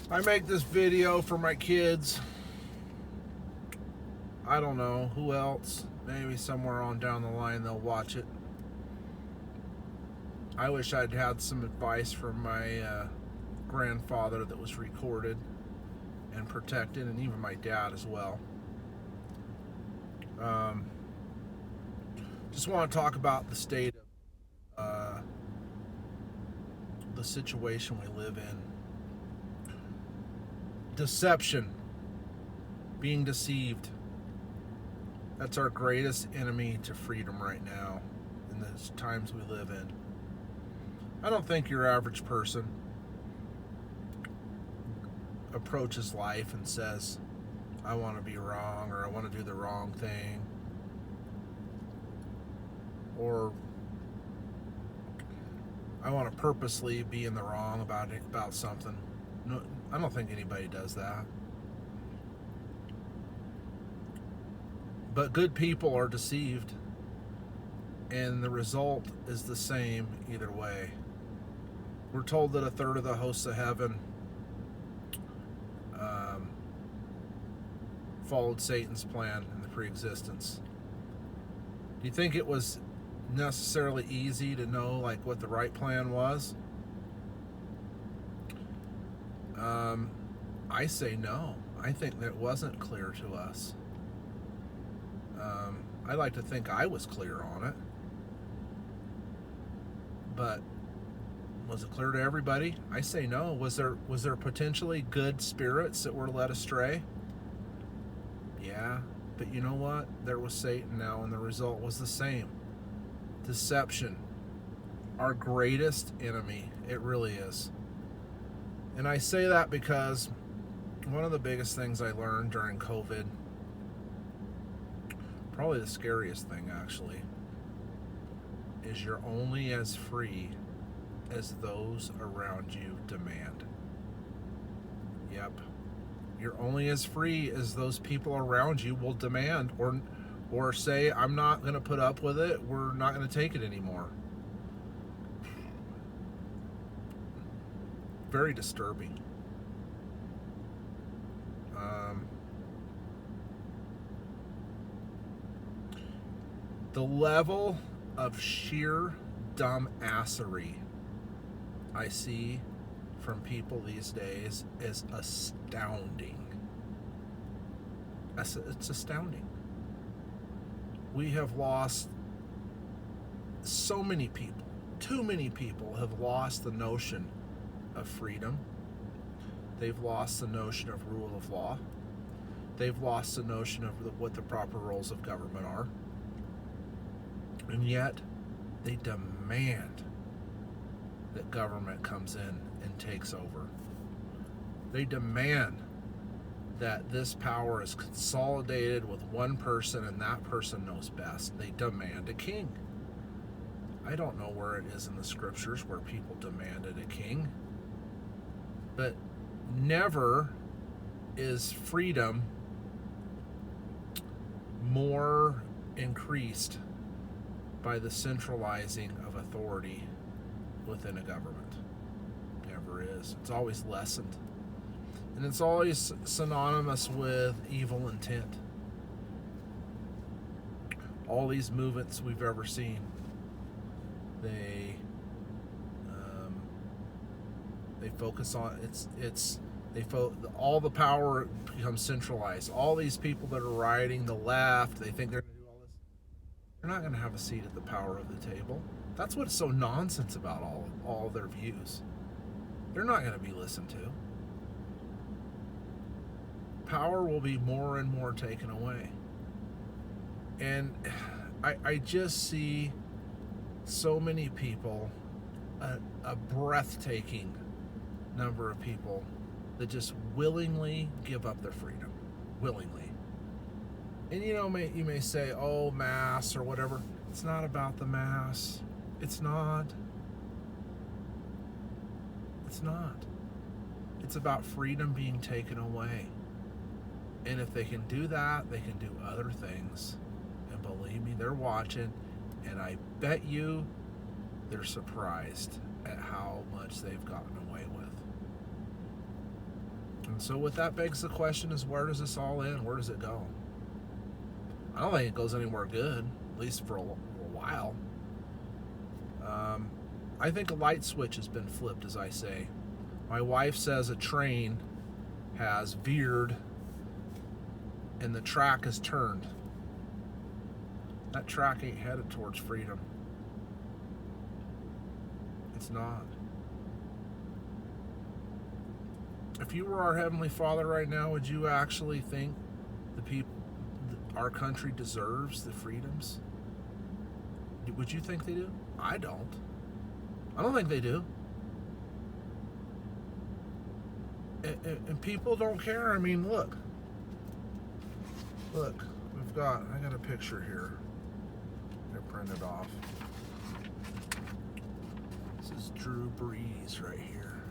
I make this video for my kids. I don't know who else. Maybe somewhere on down the line they'll watch it. I wish I'd had some advice from my grandfather that was recorded and protected, and even my dad as well. Just want to talk about the state of the situation we live in. Deception, being deceived. That's our greatest enemy to freedom right now in the times we live in. I don't think your average person approaches life and says, I want to be wrong, or I want to do the wrong thing, or I want to purposely be in the wrong about something. No, I don't think anybody does that. But good people are deceived, and the result is the same either way. We're told that a third of the hosts of heaven followed Satan's plan in the pre-existence. Do you think it was necessarily easy to know like what the right plan was? I say no. I think that it wasn't clear to us. I like to think I was clear on it, but was it clear to everybody? I say no. Was there potentially good spirits that were led astray? Yeah, but you know what? There was Satan now, and the result was the same. Deception. Our greatest enemy. It really is. And I say that because one of the biggest things I learned during COVID, probably the scariest thing actually, is you're only as free as those around you demand. Yep. You're only as free as those people around you will demand or say, I'm not going to put up with it. We're not going to take it anymore. Very disturbing. The level of sheer dumbassery I see from people these days is astounding. It's astounding. We have lost so many people. Too many people have lost the notion of freedom. They've lost the notion of rule of law. They've lost the notion of what the proper roles of government are. And yet, they demand that government comes in and takes over. They demand that this power is consolidated with one person and that person knows best. They demand a king. I don't know where it is in the scriptures where people demanded a king, but never is freedom more increased by the centralizing of authority within a government. Never is. It's always lessened. And it's always synonymous with evil intent. All these movements we've ever seen, they focus on all the power becomes centralized. All these people that are rioting the left, they think they're going to do all this. They're not going to have a seat at the power of the table. That's what's so nonsense about all their views. They're not going to be listened to. Power will be more and more taken away. And I just see so many people, a breathtaking number of people that just willingly give up their freedom. Willingly. And you may say, oh, mass or whatever. It's not about the mass. It's not. It's not. It's about freedom being taken away. And if they can do that, they can do other things. And believe me, they're watching. And I bet you they're surprised at how much they've gotten away with. So what that begs the question is, where does this all end? Where does it go? I don't think it goes anywhere good, at least for a while. I think a light switch has been flipped, as I say. My wife says a train has veered and the track has turned. That track ain't headed towards freedom. It's not. If you were our Heavenly Father right now, would you actually think the people, our country deserves the freedoms? Would you think they do? I don't. I don't think they do. And people don't care. I mean, look, I got a picture here. I printed off. This is Drew Brees right here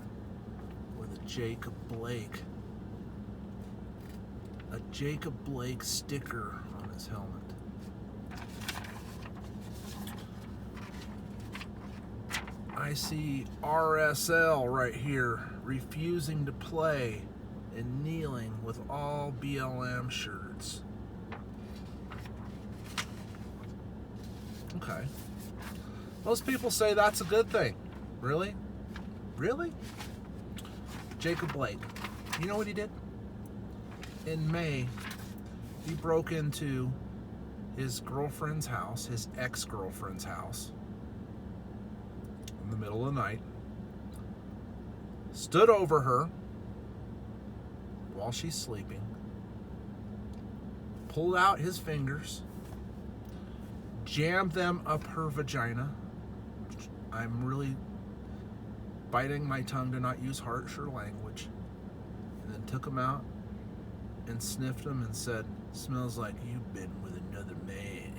with a Jacob Blake sticker on his helmet. I see RSL right here refusing to play and kneeling with all BLM shirts. Okay. Most people say that's a good thing. Really? Really? Jacob Blake. You know what he did? In May, he broke into his girlfriend's house, his ex-girlfriend's house, in the middle of the night, stood over her while she's sleeping, pulled out his fingers, jammed them up her vagina. I'm really biting my tongue to not use harsher language. And then took them out and sniffed them and said, "Smells like you've been with another man."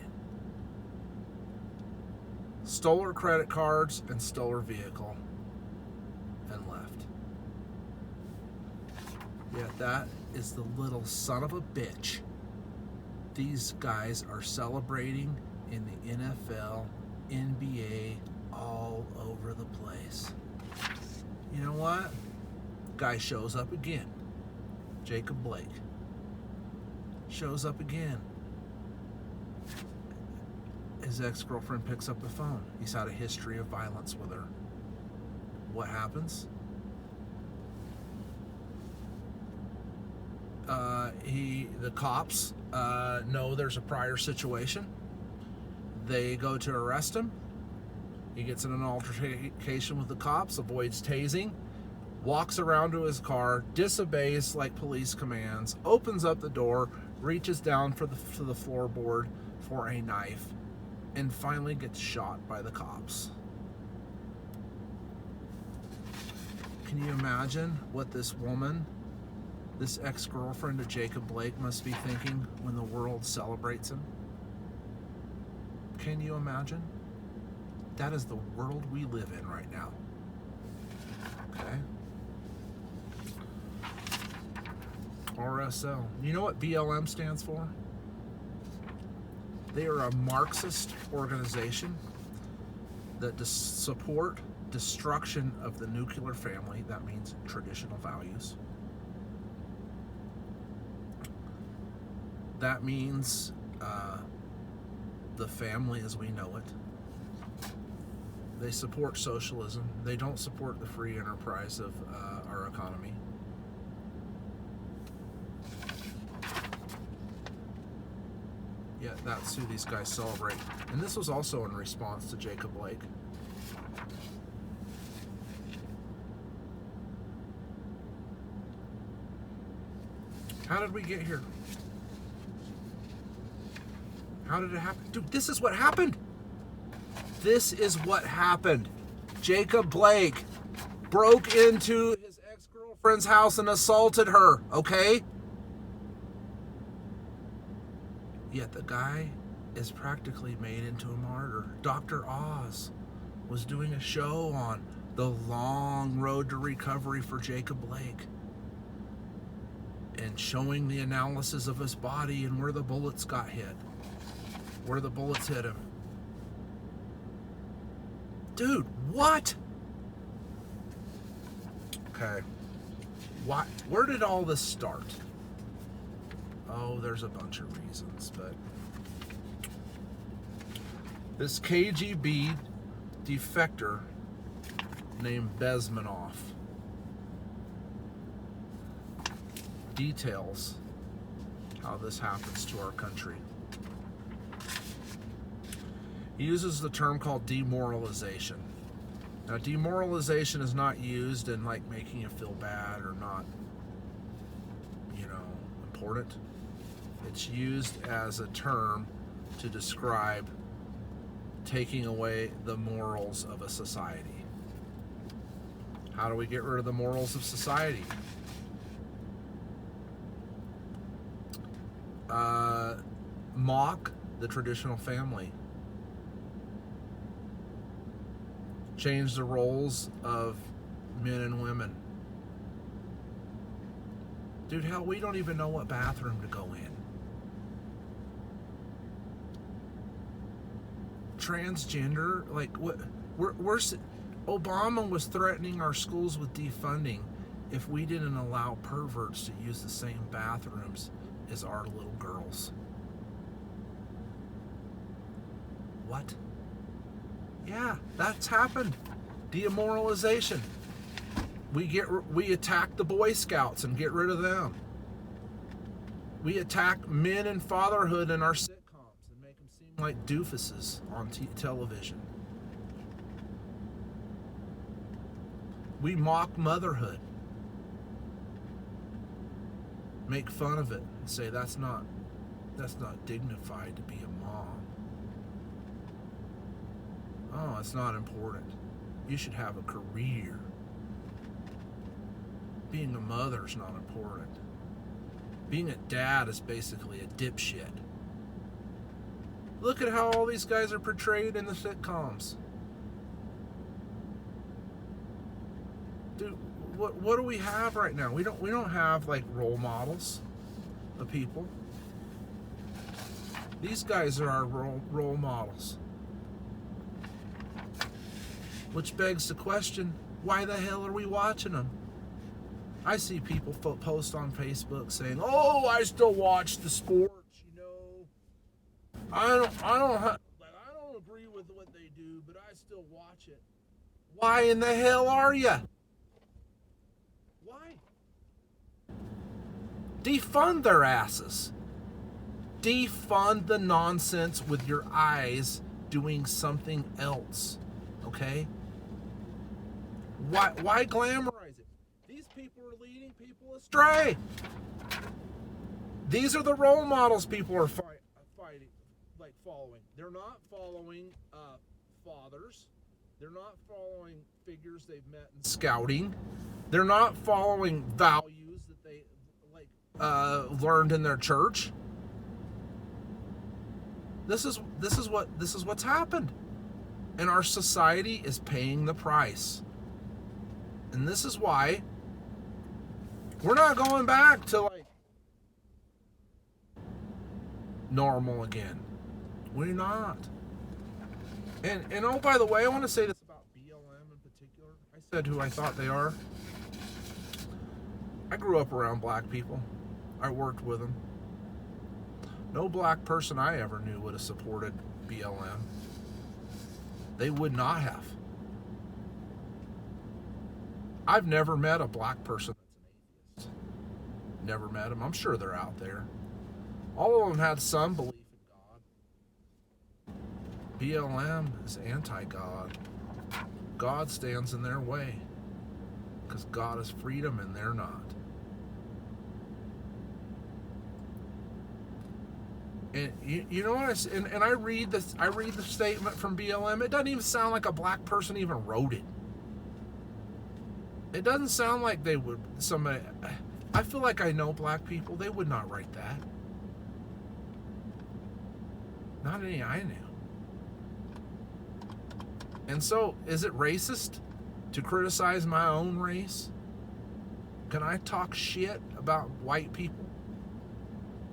Stole her credit cards and stole her vehicle and left. Yet that is the little son of a bitch these guys are celebrating in the NFL, NBA, all over the place. You know what? Guy shows up again. Jacob Blake shows up again. His ex-girlfriend picks up the phone. He's had a history of violence with her. What happens? The cops know there's a prior situation. They go to arrest him. He gets in an altercation with the cops, avoids tasing, walks around to his car, disobeys like police commands, opens up the door, reaches down to the floorboard for a knife, and finally gets shot by the cops. Can you imagine what this woman, this ex-girlfriend of Jacob Blake, must be thinking when the world celebrates him? Can you imagine? That is the world we live in right now. Okay? RSL. You know what BLM stands for? They are a Marxist organization that support destruction of the nuclear family. That means traditional values. That means the family as we know it. They support socialism. They don't support the free enterprise of our economy. Yet that's who these guys celebrate. And this was also in response to Jacob Blake. How did we get here? How did it happen? Dude, this is what happened. This is what happened. Jacob Blake broke into his ex-girlfriend's house and assaulted her, okay? Yet the guy is practically made into a martyr. Dr. Oz was doing a show on the long road to recovery for Jacob Blake and showing the analysis of his body and where the bullets got hit, where the bullets hit him. Dude, what? Okay. Where did all this start? Oh, there's a bunch of reasons, but this KGB defector named Bezmenov details how this happens to our country. He uses the term called demoralization. Now, demoralization is not used in like making you feel bad or not, important. It's used as a term to describe taking away the morals of a society. How do we get rid of the morals of society? Mock the traditional family. Change the roles of men and women. Dude, hell, we don't even know what bathroom to go in. Transgender, like what? Obama was threatening our schools with defunding if we didn't allow perverts to use the same bathrooms as our little girls. What? Yeah, that's happened. Demoralization. We attack the Boy Scouts and get rid of them. We attack men and fatherhood in our sitcoms and make them seem like doofuses on television. We mock motherhood. Make fun of it and say that's not dignified to be a mom. Oh, it's not important. You should have a career. Being a mother is not important. Being a dad is basically a dipshit. Look at how all these guys are portrayed in the sitcoms. Dude, what do we have right now? We don't have like role models of people. These guys are our role models. Which begs the question, why the hell are we watching them? I see people post on Facebook saying, "Oh, I still watch the sports, I don't agree with what they do, but I still watch it." Why in the hell are you? Why? Defund their asses. Defund the nonsense with your eyes doing something else. Okay? Why glamorize it? These people are leading people astray. These are the role models people are following. They're not following fathers. They're not following figures they've met in scouting. They're not following values that they learned in their church. This is what's happened, and our society is paying the price. And this is why we're not going back to normal again. We're not. And oh, by the way, I want to say this about BLM in particular. I said who I thought they are. I grew up around black people. I worked with them. No black person I ever knew would have supported BLM. They would not have. I've never met a black person that's an atheist. Never met them. I'm sure they're out there. All of them had some belief in God. BLM is anti-God. God stands in their way because God is freedom and they're not. And you know what? And I read this. I read the statement from BLM. It doesn't even sound like a black person even wrote it. It doesn't sound like they would. Somebody. I feel like I know black people. They would not write that. Not any I knew. And so, is it racist to criticize my own race? Can I talk shit about white people?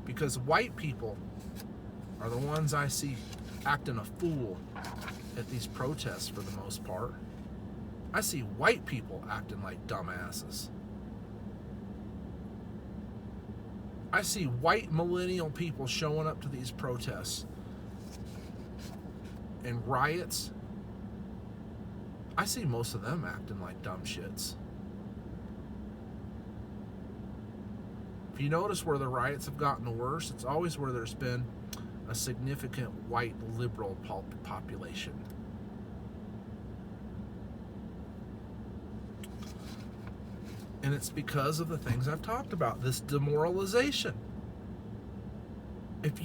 Because white people are the ones I see acting a fool at these protests for the most part. I see white people acting like dumbasses. I see white millennial people showing up to these protests and riots. I see most of them acting like dumb shits. If you notice where the riots have gotten the worst, it's always where there's been a significant white liberal population. And it's because of the things I've talked about, this demoralization. If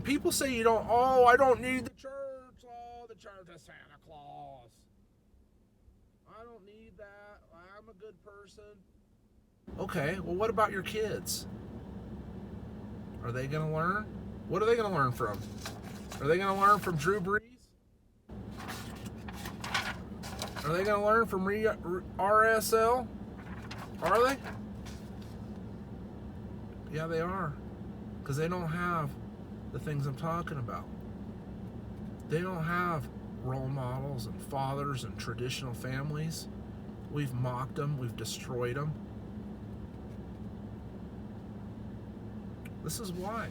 people say you don't, oh, I don't need the church, oh, the church is Santa Claus. I don't need that, I'm a good person. Okay, well, what about your kids? Are they going to learn? What are they going to learn from? Are they going to learn from Drew Brees? Are they going to learn from RSL? Are they? Yeah, they are. Because they don't have the things I'm talking about. They don't have role models and fathers and traditional families. We've mocked them. We've destroyed them. This is why.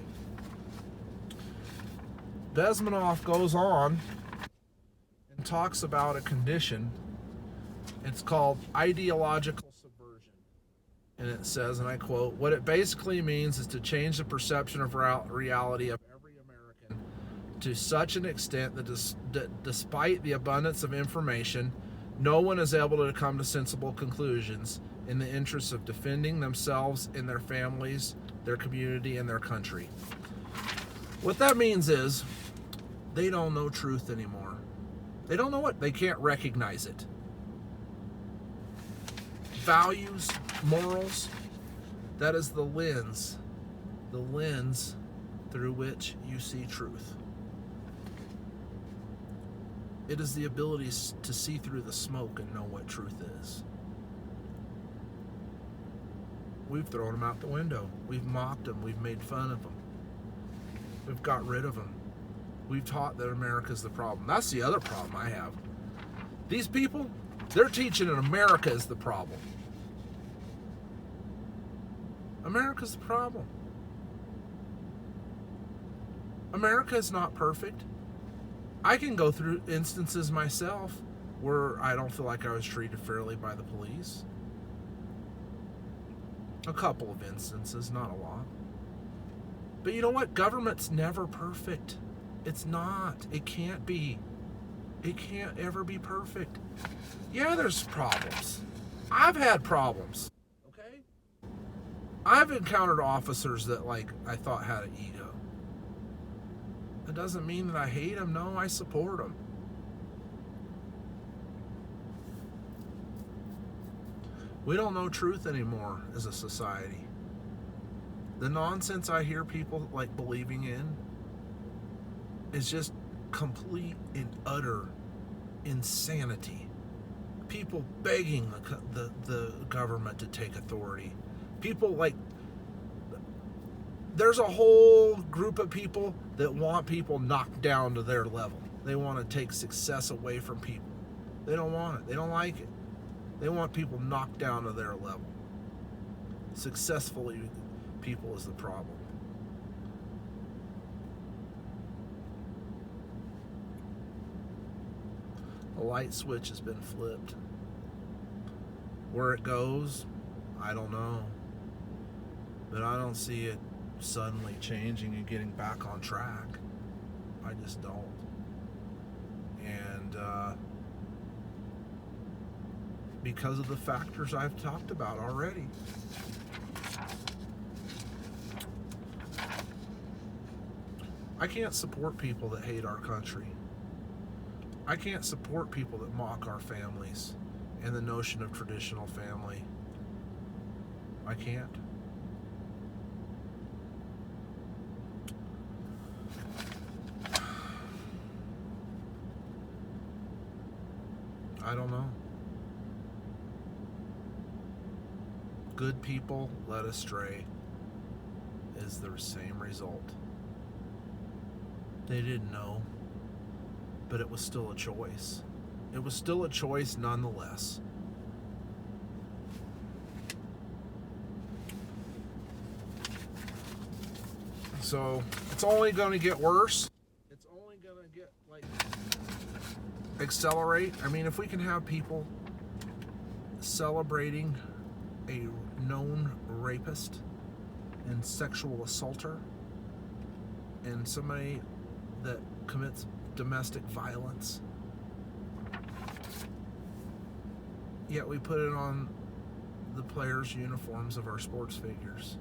Bezmenov goes on and talks about a condition. It's called ideological subversion. And it says, and I quote, what it basically means is to change the perception of reality of every American to such an extent that despite the abundance of information, no one is able to come to sensible conclusions in the interests of defending themselves and their families, their community, and their country. What that means is they don't know truth anymore. They don't know it. They can't recognize it. Values, morals, that is the lens through which you see truth. It is the ability to see through the smoke and know what truth is. We've thrown them out the window. We've mocked them. We've made fun of them. We've got rid of them. We've taught that America's the problem. That's the other problem I have. These people, they're teaching that America is the problem. America's the problem. America is not perfect. I can go through instances myself where I don't feel like I was treated fairly by the police. A couple of instances, not a lot. But you know what? Government's never perfect. It's not. It can't be. It can't ever be perfect. Yeah, there's problems. I've had problems. Okay? I've encountered officers that, I thought had an ego. That doesn't mean that I hate them. No, I support them. We don't know truth anymore as a society. The nonsense I hear people believing in is just complete and utter insanity. People begging the government to take authority. People there's a whole group of people that want people knocked down to their level. They want to take success away from people. They don't want it. They don't like it. They want people knocked down to their level. Successfully people is the problem. A light switch has been flipped. Where it goes, I don't know. But I don't see it suddenly changing and getting back on track. I just don't. And because of the factors I've talked about already. I can't support people that hate our country. I can't support people that mock our families and the notion of traditional family. I can't. I don't know. Good people led astray is the same result. They didn't know, but it was still a choice. It was still a choice nonetheless. So it's only going to get worse. It's only going to get accelerate. I mean, if we can have people celebrating a known rapist and sexual assaulter and somebody that commits domestic violence, yet we put it on the players' uniforms of our sports figures.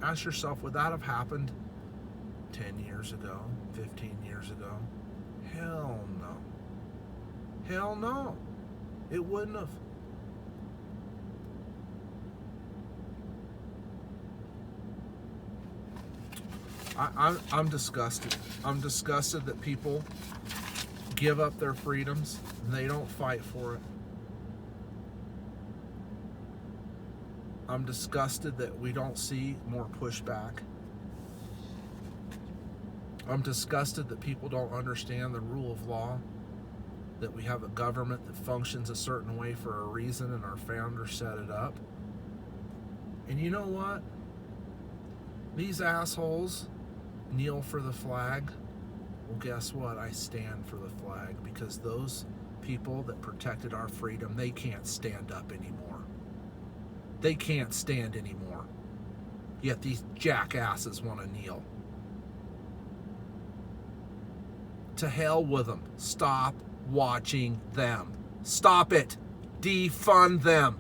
Ask yourself, would that have happened 10 years ago, 15 years ago? Hell no. Hell no. It wouldn't have. I'm disgusted. I'm disgusted that people give up their freedoms and they don't fight for it. I'm disgusted that we don't see more pushback. I'm disgusted that people don't understand the rule of law, that we have a government that functions a certain way for a reason and our founders set it up. And you know what? These assholes kneel for the flag. Well, guess what? I stand for the flag, because those people that protected our freedom, they can't stand up anymore. They can't stand anymore. Yet these jackasses want to kneel. To hell with them. Stop watching them. Stop it. Defund them.